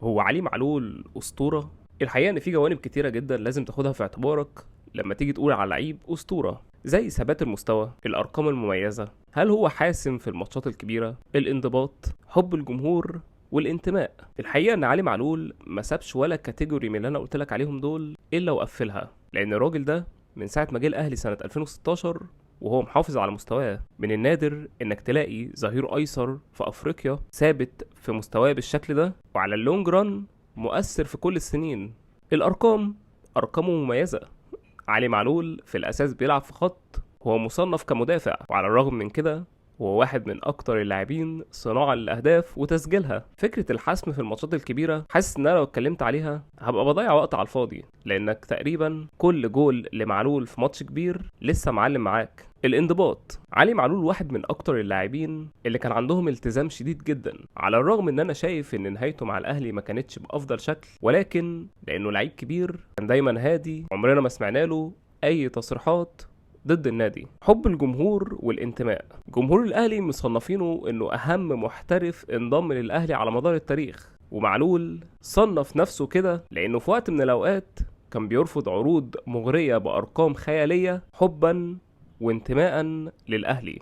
هو علي معلول أسطورة؟ الحقيقة إن في جوانب كتيرة جدا لازم تاخدها في اعتبارك لما تيجي تقول على لعيب أسطورة، زي ثبات المستوى، الأرقام المميزة، هل هو حاسم في الماتشات الكبيرة، الانضباط، حب الجمهور، والانتماء. الحقيقة إن علي معلول ما سابش ولا كاتيجوري من اللي أنا قلتلك عليهم دول إلا وقفلها، لأن الراجل ده من ساعة ما جه الأهلي سنة 2016 وهو محافظ على مستواه. من النادر انك تلاقي ظهير ايسر في افريقيا ثابت في مستواه بالشكل ده، وعلى اللونج ران مؤثر في كل السنين. الارقام ارقامه مميزة. علي معلول في الاساس بيلعب في خط هو مصنف كمدافع، وعلى الرغم من كده هو واحد من اكتر اللاعبين صناعة للاهداف وتسجيلها. فكرة الحسم في الماتشات الكبيرة حاسس ان انا لو اتكلمت عليها هبقى بضيع وقت على الفاضي، لانك تقريبا كل جول لمعلول في ماتش كبير لسه معلم معاك. الانضباط. علي معلول واحد من اكتر اللاعبين اللي كان عندهم التزام شديد جدا، على الرغم ان انا شايف ان نهايته مع الاهلي ما كانتش بافضل شكل، ولكن لانه لعيب كبير كان دايما هادي، عمرنا ما سمعنا له اي تصريحات ضد النادي. حب الجمهور والانتماء. جمهور الاهلي مصنفينه انه اهم محترف انضم للاهلي على مدار التاريخ، ومعلول صنف نفسه كده لانه في وقت من الاوقات كان بيرفض عروض مغرية بارقام خيالية حبا وانتماء للاهلي.